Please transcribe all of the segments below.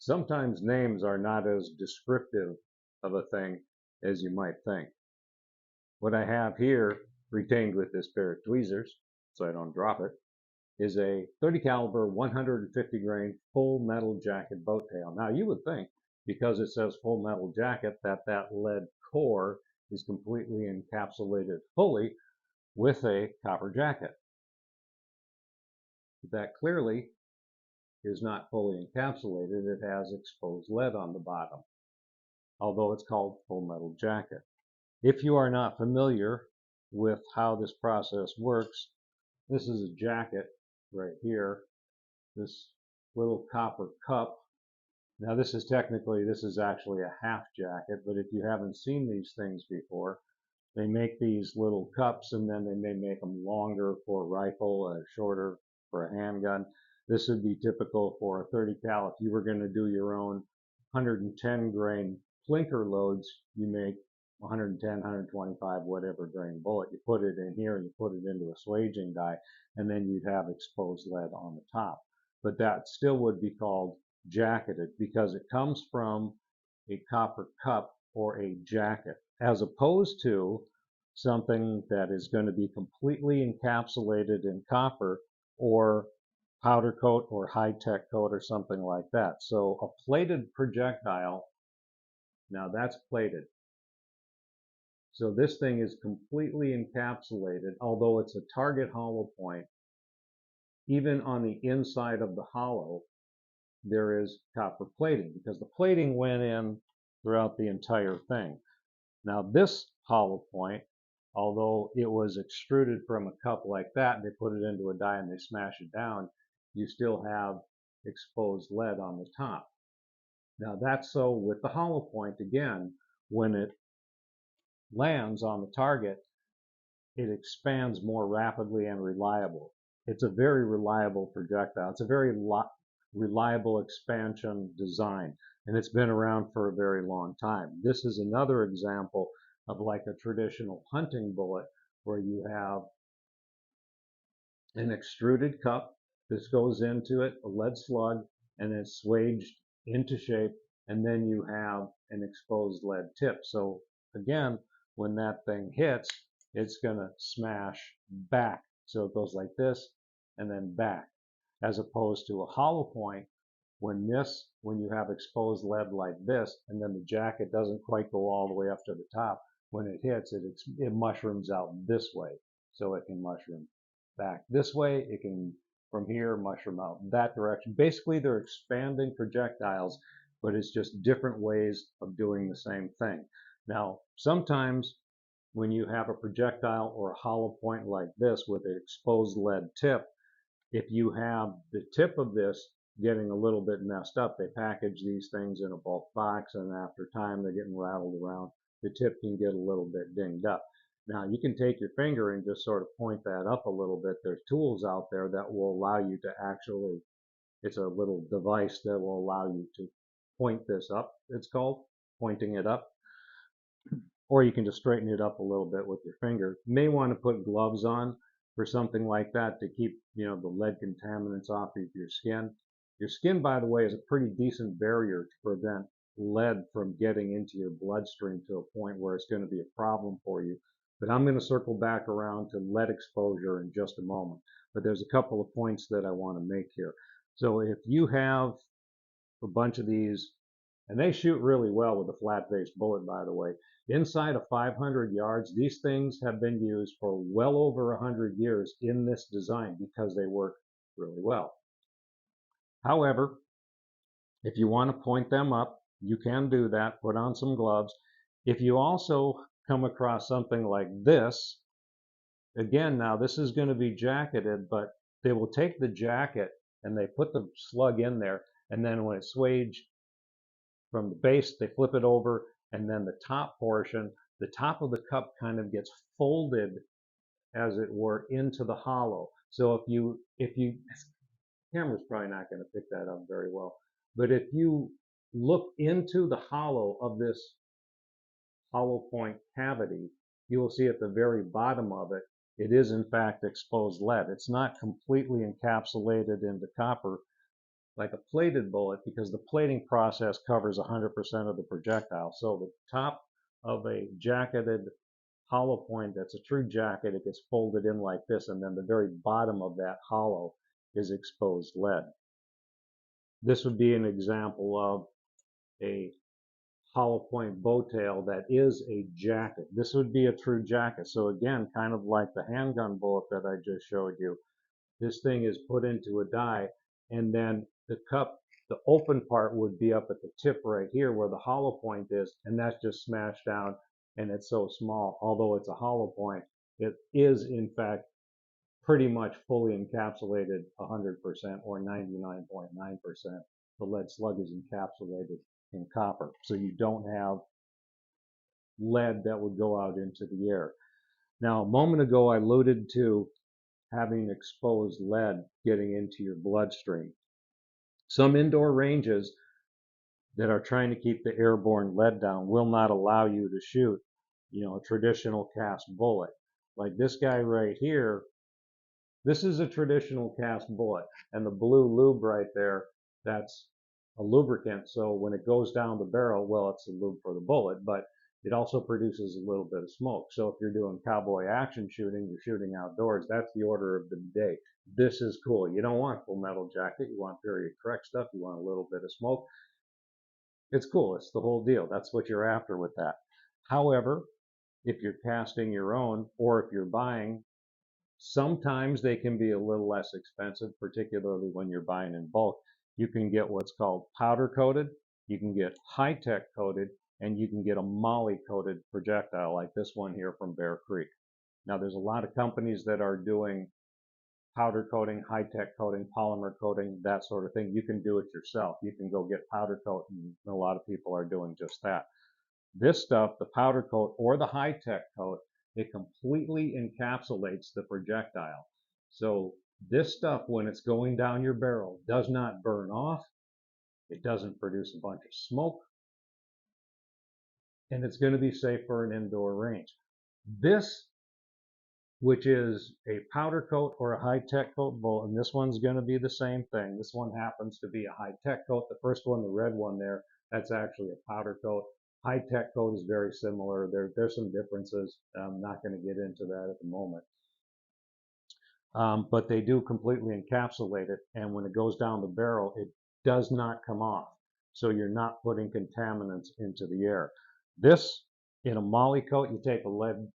Sometimes names are not as descriptive of a thing as you might think. What I have here, retained with this pair of tweezers, so I don't drop it, is a 30 caliber 150 grain full metal jacket boat tail. Now you would think, because it says full metal jacket, that that lead core is completely encapsulated fully with a copper jacket. But that clearly is not fully encapsulated. It has exposed lead on the bottom, although it's called full metal jacket. If you are not familiar with how this process works, this is a jacket right here, this little copper cup. Now this is actually a half jacket, but if you haven't seen these things before, they make these little cups and then they may make them longer for a rifle or shorter for a handgun. This would be typical for a 30 cal. If you were going to do your own 110 grain plinker loads, you make 110, 125, whatever grain bullet. You put it in here and you put it into a swaging die, and then you'd have exposed lead on the top. But that still would be called jacketed because it comes from a copper cup or a jacket, as opposed to something that is going to be completely encapsulated in copper or powder coat or high-tech coat or something like that. So a plated projectile, now that's plated. So this thing is completely encapsulated, although it's a target hollow point. Even on the inside of the hollow, there is copper plating because the plating went in throughout the entire thing. Now this hollow point, although it was extruded from a cup like that, and they put it into a die and they smash it down, you still have exposed lead on the top. Now that's so with the hollow point, again, when it lands on the target, it expands more rapidly and reliable. It's a very reliable projectile. It's a very reliable expansion design, and it's been around for a very long time. This is another example of like a traditional hunting bullet where you have an extruded cup. This goes into it, a lead slug, and it's swaged into shape, and then you have an exposed lead tip. So again, when that thing hits, it's going to smash back. So it goes like this and then back, as opposed to a hollow point when you have exposed lead like this, and then the jacket doesn't quite go all the way up to the top. When it hits, it mushrooms out this way. So it can mushroom back this way. It can, from here, mushroom out that direction. Basically, they're expanding projectiles, but it's just different ways of doing the same thing. Now, sometimes when you have a projectile or a hollow point like this with an exposed lead tip, if you have the tip of this getting a little bit messed up, they package these things in a bulk box, and after time they're getting rattled around. The tip can get a little bit dinged up. Now you can take your finger and just sort of point that up a little bit. There's tools out there that will allow you to actually, it's a little device that will allow you to point this up. It's called pointing it up. Or you can just straighten it up a little bit with your finger. You may want to put gloves on for something like that to keep, the lead contaminants off of your skin. Your skin, by the way, is a pretty decent barrier to prevent lead from getting into your bloodstream to a point where it's going to be a problem for you. But I'm going to circle back around to lead exposure in just a moment. But there's a couple of points that I want to make here. So if you have a bunch of these, and they shoot really well with a flat-faced bullet, by the way. Inside of 500 yards, these things have been used for well over 100 years in this design because they work really well. However, if you want to point them up, you can do that. Put on some gloves. If you also come across something like this, again, now this is going to be jacketed, but they will take the jacket and they put the slug in there, and then when it's swaged from the base, they flip it over, and then the top portion, the top of the cup kind of gets folded, as it were, into the hollow. So if you, camera's probably not going to pick that up very well, but if you look into the hollow of this hollow point cavity, you will see at the very bottom of it, it is in fact exposed lead. It's not completely encapsulated into copper, like a plated bullet because the plating process covers 100% of the projectile. So the top of a jacketed hollow point that's a true jacket, it gets folded in like this, and then the very bottom of that hollow is exposed lead. This would be an example of a hollow point bow tail that is a jacket. This would be a true jacket. So again, kind of like the handgun bullet that I just showed you, this thing is put into a die, and then the cup, the open part would be up at the tip right here where the hollow point is, and that's just smashed down, and it's so small, although it's a hollow point, it is in fact pretty much fully encapsulated 100% or 99.9%. The lead slug is encapsulated in copper, so you don't have lead that would go out into the air. Now, a moment ago, I alluded to having exposed lead getting into your bloodstream. Some indoor ranges that are trying to keep the airborne lead down will not allow you to shoot, a traditional cast bullet. Like this guy right here, this is a traditional cast bullet, and the blue lube right there, that's a lubricant. So when it goes down the barrel, well, it's a lube for the bullet, but it also produces a little bit of smoke. So if you're doing cowboy action shooting, you're shooting outdoors, that's the order of the day. This is cool. You don't want full metal jacket. You want period correct stuff. You want a little bit of smoke. It's cool. It's the whole deal. That's what you're after with that. However, if you're casting your own or if you're buying, sometimes they can be a little less expensive, particularly when you're buying in bulk. You can get what's called powder coated, you can get high-tech coated, and you can get a moly coated projectile like this one here from Bear Creek. Now there's a lot of companies that are doing powder coating, high-tech coating, polymer coating, that sort of thing. You can do it yourself. You can go get powder coat, and a lot of people are doing just that. This stuff, the powder coat or the high-tech coat, it completely encapsulates the projectile. So this stuff, when it's going down your barrel, does not burn off. It doesn't produce a bunch of smoke. And it's going to be safe for an indoor range. This, which is a powder coat or a high-tech coat bullet, and this one's going to be the same thing. This one happens to be a high-tech coat. The first one, the red one there, that's actually a powder coat. High-tech coat is very similar. There's some differences. I'm not going to get into that at the moment. But they do completely encapsulate it, and when it goes down the barrel, it does not come off. So you're not putting contaminants into the air. This, in a moly coat, you take a lead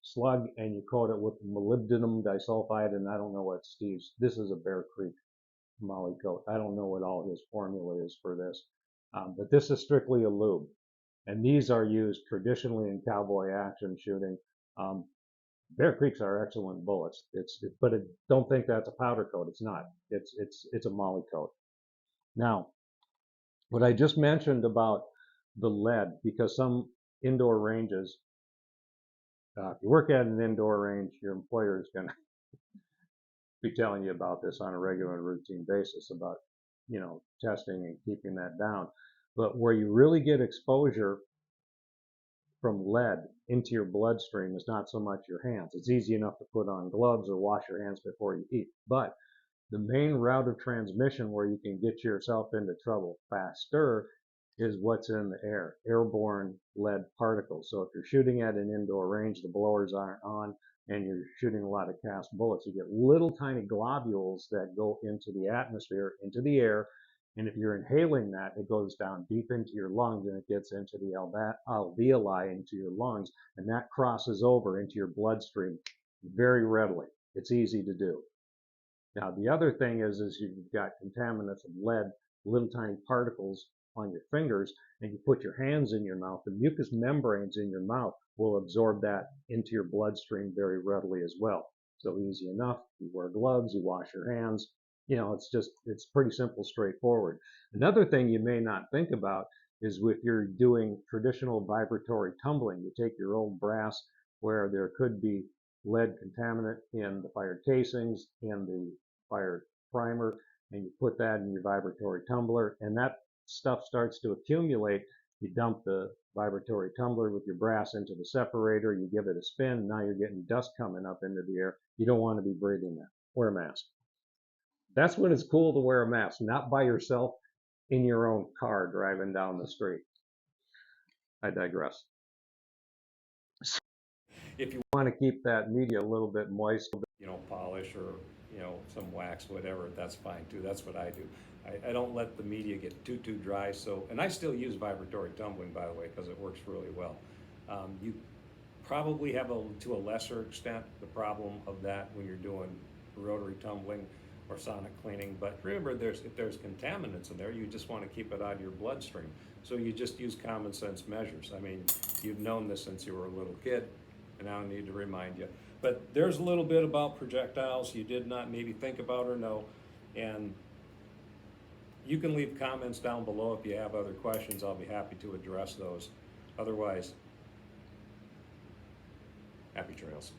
slug and you coat it with molybdenum disulfide, and I don't know what Steve's, this is a Bear Creek moly coat. I don't know what all his formula is for this, but this is strictly a lube. And these are used traditionally in cowboy action shooting. Bear Creeks are excellent bullets. Don't think that's a powder coat. It's not. It's a moly coat. Now, what I just mentioned about the lead, because some indoor ranges, if you work at an indoor range, your employer is going to be telling you about this on a regular and routine basis about, testing and keeping that down. But where you really get exposure from lead into your bloodstream is not so much your hands. It's easy enough to put on gloves or wash your hands before you eat. But the main route of transmission where you can get yourself into trouble faster is what's in the air, airborne lead particles. So if you're shooting at an indoor range, the blowers aren't on, and you're shooting a lot of cast bullets, you get little tiny globules that go into the atmosphere, into the air, and if you're inhaling that, it goes down deep into your lungs and it gets into the alveoli into your lungs, and that crosses over into your bloodstream very readily. It's easy to do. Now, the other thing is you've got contaminants of lead, little tiny particles on your fingers, and you put your hands in your mouth, the mucous membranes in your mouth will absorb that into your bloodstream very readily as well. So easy enough. You wear gloves, you wash your hands. It's pretty simple, straightforward. Another thing you may not think about is if you're doing traditional vibratory tumbling, you take your old brass where there could be lead contaminant in the fired casings, in the fired primer, and you put that in your vibratory tumbler, and that stuff starts to accumulate. You dump the vibratory tumbler with your brass into the separator, you give it a spin, now you're getting dust coming up into the air. You don't want to be breathing that. Wear a mask. That's when it's cool to wear a mask, not by yourself in your own car driving down the street. I digress. If you want to keep that media a little bit moist, polish or, some wax, whatever, that's fine too. That's what I do. I don't let the media get too dry. So, and I still use vibratory tumbling, by the way, because it works really well. You probably have to a lesser extent the problem of that when you're doing rotary tumbling or sonic cleaning. But remember, if there's contaminants in there, you just want to keep it out of your bloodstream. So you just use common sense measures. I mean, you've known this since you were a little kid, and I don't need to remind you. But there's a little bit about projectiles you did not maybe think about or know, and you can leave comments down below if you have other questions. I'll be happy to address those. Otherwise, happy trails.